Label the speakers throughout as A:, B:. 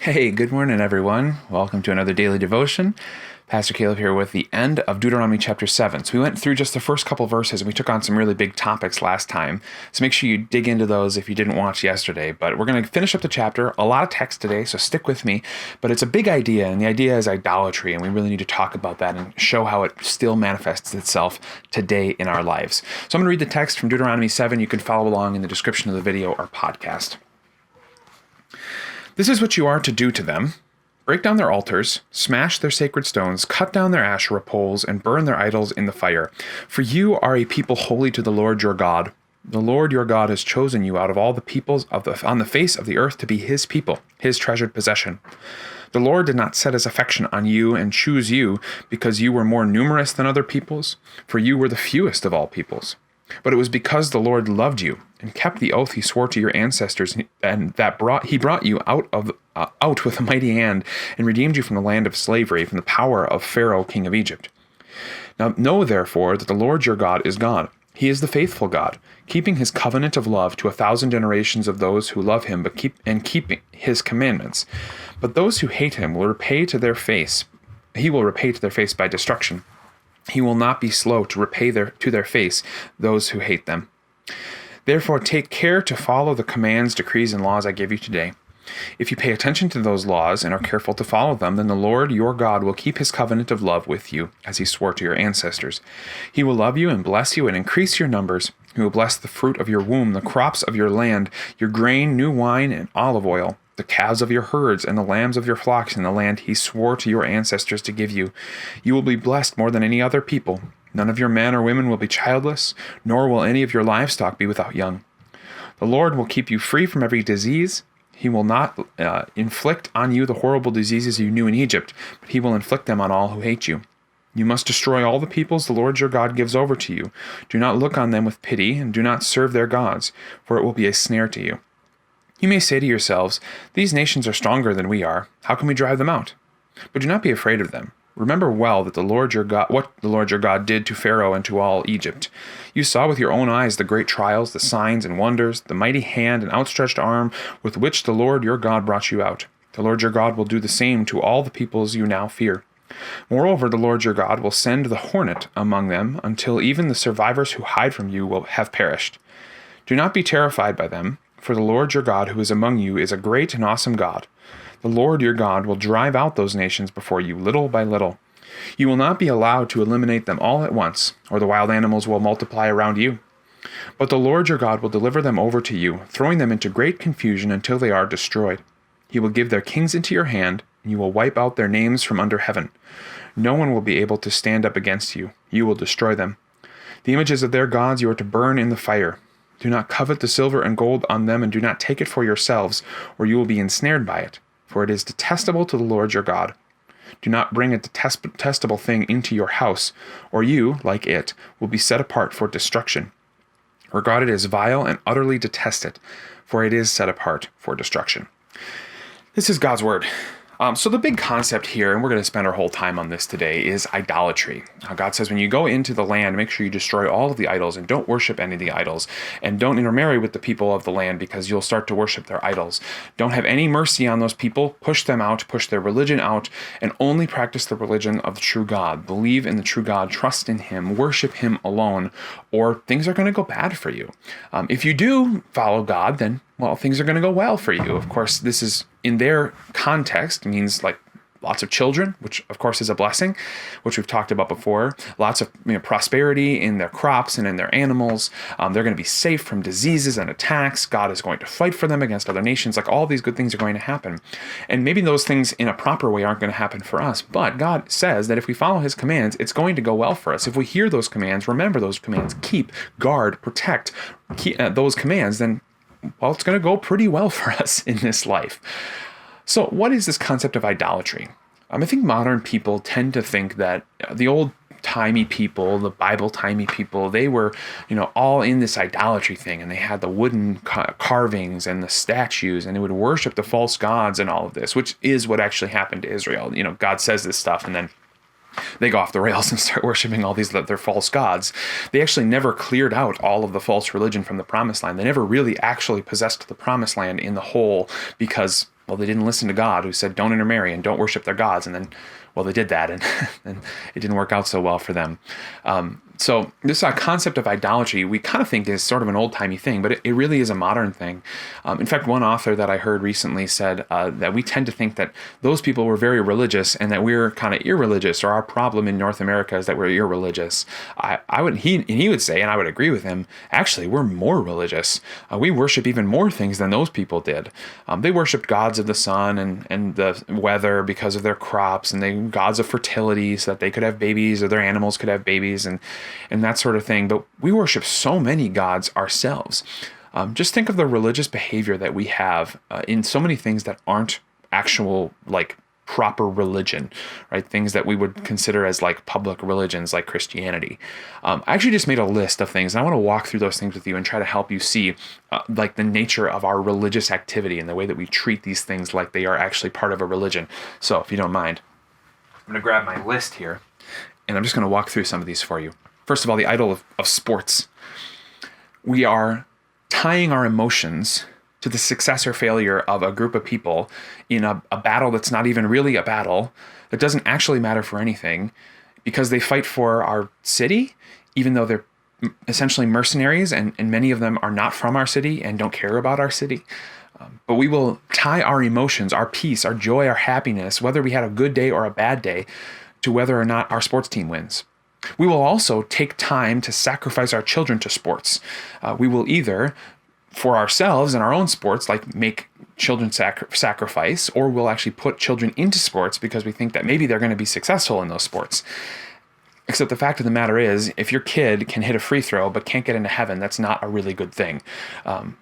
A: Hey, good morning, everyone. Welcome to another daily devotion. Pastor Caleb here with the end of Deuteronomy chapter 7. So we went through just the first couple verses and we took on some really big topics last time. So make sure you dig into those if you didn't watch yesterday. But we're going to finish up the chapter. A lot of text today, so stick with me. But it's a big idea, and the idea is idolatry, and we really need to talk about that and show how it still manifests itself today in our lives. So I'm going to read the text from Deuteronomy 7. You can follow along in the description of the video or podcast. This is what you are to do to them. Break down their altars, smash their sacred stones, cut down their Asherah poles, and burn their idols in the fire. For you are a people holy to the Lord your God. The Lord your God has chosen you out of all the peoples on the face of the earth to be his people, his treasured possession. The Lord did not set his affection on you and choose you because you were more numerous than other peoples, for you were the fewest of all peoples. But it was because the Lord loved you and kept the oath he swore to your ancestors, and he brought you out with a mighty hand and redeemed you from the land of slavery, from the power of Pharaoh, king of Egypt. Now know therefore that the Lord your God is God. He is the faithful God, keeping his covenant of love to 1,000 generations of those who love him keep his commandments. But those who hate him will repay to their face. He will repay to their face by destruction. He will not be slow to repay to their face those who hate them. Therefore, take care to follow the commands, decrees, and laws I give you today. If you pay attention to those laws and are careful to follow them, then the Lord your God will keep his covenant of love with you, as he swore to your ancestors. He will love you and bless you and increase your numbers. He will bless the fruit of your womb, the crops of your land, your grain, new wine, and olive oil, the calves of your herds and the lambs of your flocks in the land he swore to your ancestors to give you. You will be blessed more than any other people. None of your men or women will be childless, nor will any of your livestock be without young. The Lord will keep you free from every disease. He will not inflict on you the horrible diseases you knew in Egypt, but he will inflict them on all who hate you. You must destroy all the peoples the Lord your God gives over to you. Do not look on them with pity, and do not serve their gods, for it will be a snare to you. You may say to yourselves, these nations are stronger than we are. How can we drive them out? But do not be afraid of them. Remember well that what the Lord your God did to Pharaoh and to all Egypt. You saw with your own eyes the great trials, the signs and wonders, the mighty hand and outstretched arm with which the Lord your God brought you out. The Lord your God will do the same to all the peoples you now fear. Moreover, the Lord your God will send the hornet among them until even the survivors who hide from you will have perished. Do not be terrified by them, for the Lord your God who is among you is a great and awesome God. The Lord your God will drive out those nations before you little by little. You will not be allowed to eliminate them all at once, or the wild animals will multiply around you. But the Lord your God will deliver them over to you, throwing them into great confusion until they are destroyed. He will give their kings into your hand, and you will wipe out their names from under heaven. No one will be able to stand up against you. You will destroy them. The images of their gods you are to burn in the fire. Do not covet the silver and gold on them, and do not take it for yourselves, or you will be ensnared by it. For it is detestable to the Lord your God. Do not bring a detestable thing into your house, or you, like it, will be set apart for destruction. Regard it as vile and utterly detest it, for it is set apart for destruction. This is God's word. So the big concept here, and we're going to spend our whole time on this today, is idolatry. God says when you go into the land, make sure you destroy all of the idols and don't worship any of the idols. And don't intermarry with the people of the land because you'll start to worship their idols. Don't have any mercy on those people. Push them out, push their religion out, and only practice the religion of the true God. Believe in the true God, trust in him, worship him alone, or things are going to go bad for you. If you do follow God, then well, things are going to go well for you. Of course, this is, in their context, means like lots of children, which of course is a blessing, which we've talked about before. Lots of prosperity in their crops and in their animals. They're going to be safe from diseases and attacks. God is going to fight for them against other nations. Like all these good things are going to happen. And maybe those things in a proper way aren't going to happen for us. But God says that if we follow his commands, it's going to go well for us. If we hear those commands, remember those commands, keep, guard, protect those commands, then well, it's going to go pretty well for us in this life. So what is this concept of idolatry? I think modern people tend to think that the old-timey people, the Bible-timey people, they were, all in this idolatry thing, and they had the wooden carvings and the statues, and they would worship the false gods and all of this, which is what actually happened to Israel. God says this stuff, and then they go off the rails and start worshiping all these their false gods. They actually never cleared out all of the false religion from the promised land. They never really actually possessed the promised land in the whole because, Well, they didn't listen to God, who said, don't intermarry and don't worship their gods. And then, well, they did that, and, and it didn't work out so well for them. So this concept of idolatry, we kind of think is sort of an old-timey thing, but it really is a modern thing. In fact, one author that I heard recently said that we tend to think that those people were very religious and that we're kind of irreligious, or our problem in North America is that we're irreligious. He would say, and I would agree with him, actually, we're more religious. We worship even more things than those people did. They worshiped gods of the sun and the weather because of their crops, and they gods of fertility so that they could have babies or their animals could have babies and that sort of thing. But we worship so many gods ourselves. Just think of the religious behavior that we have in so many things that aren't actual, like, proper religion, right? Things that we would consider as like public religions, like Christianity. I actually just made a list of things, and I want to walk through those things with you and try to help you see like the nature of our religious activity and the way that we treat these things like they are actually part of a religion. So if you don't mind, I'm going to grab my list here, and I'm just going to walk through some of these for you. First of all, the idol of sports. We are tying our emotions to the success or failure of a group of people in a battle that's not even really a battle, that doesn't actually matter for anything, because they fight for our city, even though they're essentially mercenaries, and many of them are not from our city and don't care about our city. But we will tie our emotions, our peace, our joy, our happiness, whether we had a good day or a bad day, to whether or not our sports team wins. We will also take time to sacrifice our children to sports. We will either, for ourselves and our own sports, like make children sacrifice, or we'll actually put children into sports because we think that maybe they're going to be successful in those sports. Except the fact of the matter is, if your kid can hit a free throw but can't get into heaven, that's not a really good thing.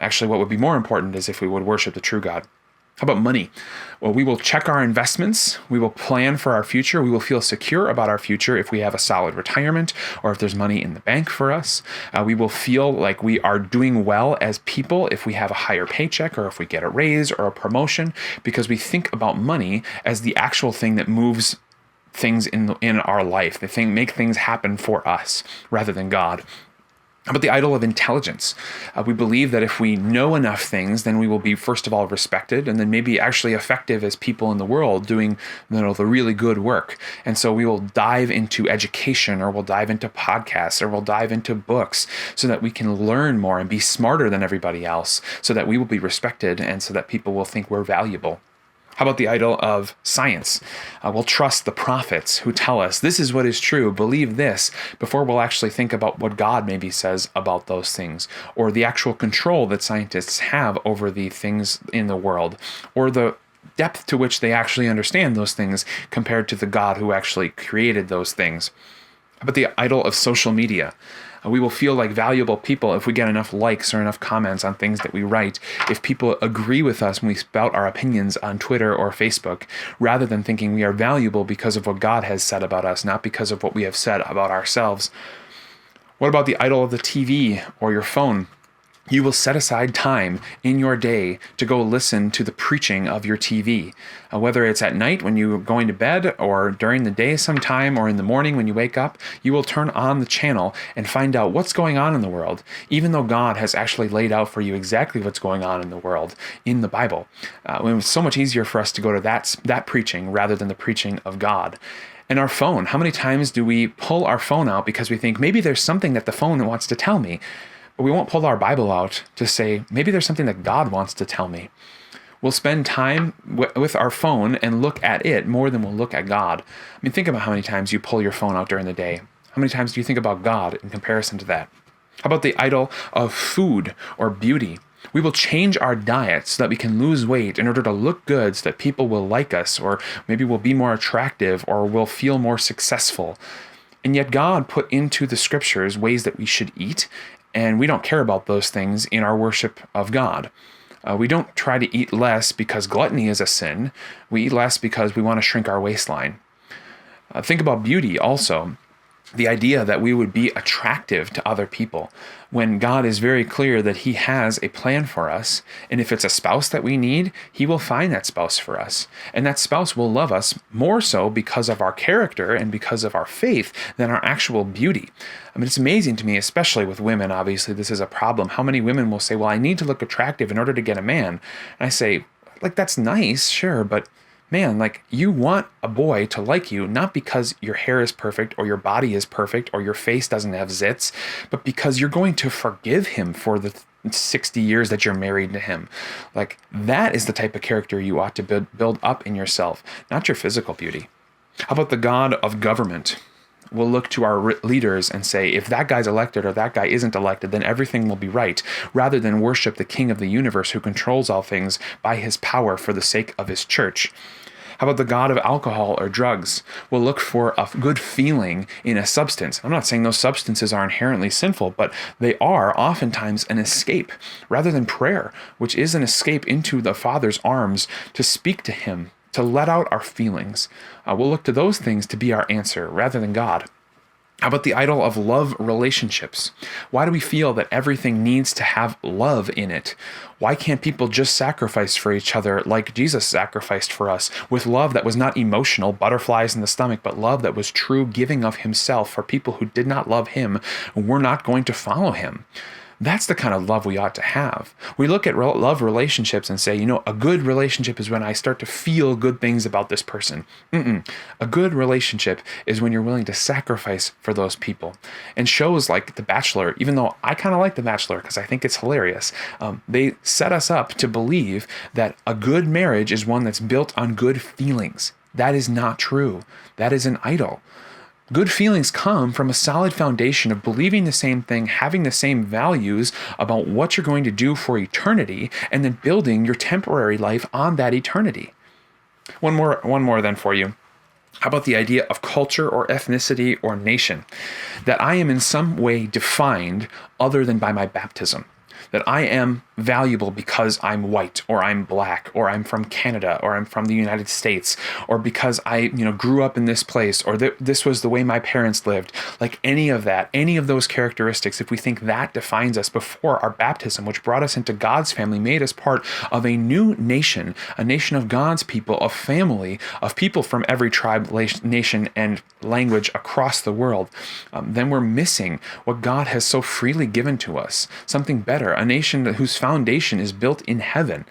A: Actually, what would be more important is if we would worship the true God. How about money? Well, we will check our investments. We will plan for our future. We will feel secure about our future if we have a solid retirement or if there's money in the bank for us. We will feel like we are doing well as people if we have a higher paycheck or if we get a raise or a promotion, because we think about money as the actual thing that moves things in our life, the thing make things happen for us rather than God. How about the idol of intelligence? We believe that if we know enough things, then we will be, first of all, respected, and then maybe actually effective as people in the world doing, the really good work. And so we will dive into education, or we'll dive into podcasts, or we'll dive into books so that we can learn more and be smarter than everybody else, so that we will be respected and so that people will think we're valuable. How about the idol of science? We'll trust the prophets who tell us this is what is true, believe this, before we'll actually think about what God maybe says about those things, or the actual control that scientists have over the things in the world, or the depth to which they actually understand those things compared to the God who actually created those things. How about the idol of social media? We will feel like valuable people if we get enough likes or enough comments on things that we write, if people agree with us when we spout our opinions on Twitter or Facebook, rather than thinking we are valuable because of what God has said about us, not because of what we have said about ourselves. What about the idol of the TV or your phone? You will set aside time in your day to go listen to the preaching of your TV, whether it's at night when you're going to bed, or during the day sometime, or in the morning when you wake up. You will turn on the channel and find out what's going on in the world, even though God has actually laid out for you exactly what's going on in the world in the Bible. It's so much easier for us to go to that preaching rather than the preaching of God. And our phone, how many times do we pull our phone out because we think maybe there's something that the phone wants to tell me? But we won't pull our Bible out to say, maybe there's something that God wants to tell me. We'll spend time with our phone and look at it more than we'll look at God. I mean, think about how many times you pull your phone out during the day. How many times do you think about God in comparison to that? How about the idol of food or beauty? We will change our diet so that we can lose weight in order to look good, so that people will like us, or maybe we'll be more attractive, or we'll feel more successful. And yet God put into the scriptures ways that we should eat, and we don't care about those things in our worship of God. We don't try to eat less because gluttony is a sin. We eat less because we want to shrink our waistline. Think about beauty also. The idea that we would be attractive to other people, when God is very clear that he has a plan for us, and if it's a spouse that we need, he will find that spouse for us. And that spouse will love us more so because of our character and because of our faith than our actual beauty. I mean, it's amazing to me, especially with women, obviously this is a problem. How many women will say, well, I need to look attractive in order to get a man? And I say, like that's nice, sure, but man, like you want a boy to like you, not because your hair is perfect or your body is perfect or your face doesn't have zits, but because you're going to forgive him for the 60 years that you're married to him. Like that is the type of character you ought to build up in yourself, not your physical beauty. How about the God of government? We'll look to our leaders and say, if that guy's elected or that guy isn't elected, then everything will be right, rather than worship the king of the universe who controls all things by his power for the sake of his church. How about the God of alcohol or drugs? We'll look for a good feeling in a substance. I'm not saying those substances are inherently sinful, but they are oftentimes an escape rather than prayer, which is an escape into the Father's arms to speak to him, to let out our feelings. We'll look to those things to be our answer rather than God. How about the idol of love relationships? Why do we feel that everything needs to have love in it? Why can't people just sacrifice for each other like Jesus sacrificed for us, with love that was not emotional, butterflies in the stomach, but love that was true giving of himself for people who did not love him and were not going to follow him? That's the kind of love we ought to have. We look at love relationships and say, a good relationship is when I start to feel good things about this person. A good relationship is when you're willing to sacrifice for those people. And shows like The Bachelor, even though I kind of like The Bachelor because I think it's hilarious, they set us up to believe that a good marriage is one that's built on good feelings. That is not true. That is an idol. Good feelings come from a solid foundation of believing the same thing, having the same values about what you're going to do for eternity, and then building your temporary life on that eternity. One more then for you. How about the idea of culture or ethnicity or nation? That I am in some way defined other than by my baptism. That I am valuable because I'm white, or I'm black, or I'm from Canada, or I'm from the United States, or because I grew up in this place, or this was the way my parents lived. Like any of those characteristics, if we think that defines us before our baptism, which brought us into God's family, made us part of a new nation, a nation of God's people, a family of people from every tribe, nation, and language across the world, then we're missing what God has so freely given to us, something better, a nation whose foundation is built in heaven.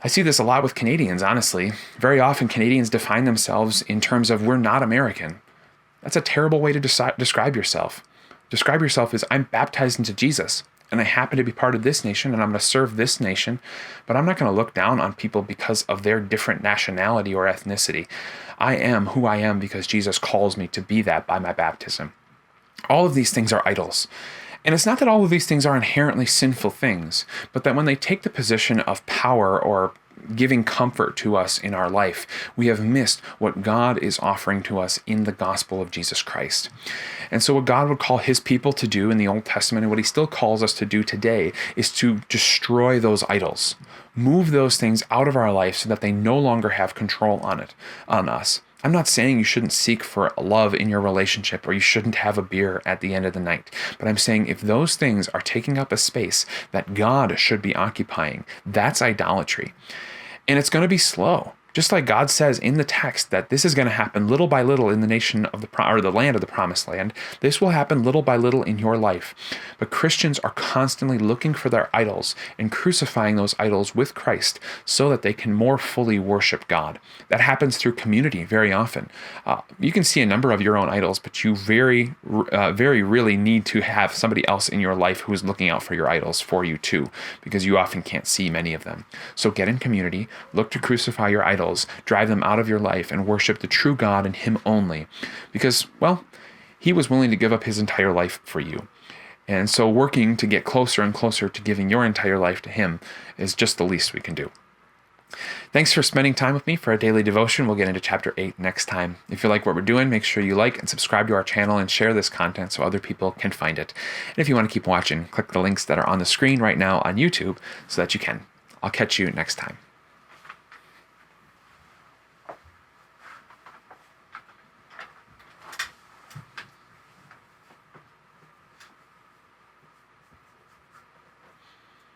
A: I see this a lot with Canadians, honestly. Very often Canadians define themselves in terms of we're not American. That's a terrible way to describe yourself. Describe yourself as I'm baptized into Jesus, and I happen to be part of this nation, and I'm going to serve this nation, but I'm not going to look down on people because of their different nationality or ethnicity. I am who I am because Jesus calls me to be that by my baptism. All of these things are idols. And it's not that all of these things are inherently sinful things, but that when they take the position of power or giving comfort to us in our life, we have missed what God is offering to us in the gospel of Jesus Christ. And so what God would call his people to do in the Old Testament, and what he still calls us to do today, is to destroy those idols. Move those things out of our life so that they no longer have control on us. I'm not saying you shouldn't seek for love in your relationship, or you shouldn't have a beer at the end of the night. But I'm saying if those things are taking up a space that God should be occupying, that's idolatry. And it's going to be slow. Just like God says in the text that this is going to happen little by little in the nation of the land of the promised land. This will happen little by little in your life. But Christians are constantly looking for their idols and crucifying those idols with Christ so that they can more fully worship God. That happens through community very often. You can see a number of your own idols, but you very really need to have somebody else in your life who is looking out for your idols for you too, because you often can't see many of them. So get in community, look to crucify your idols, drive them out of your life, and worship the true God and him only, because, well, he was willing to give up his entire life for you. And so working to get closer and closer to giving your entire life to him is just the least we can do. Thanks for spending time with me for a daily devotion. We'll get into chapter 8 next time. If you like what we're doing, make sure you like and subscribe to our channel and share this content so other people can find it. And if you want to keep watching, click the links that are on the screen right now on YouTube so that you can. I'll catch you next time.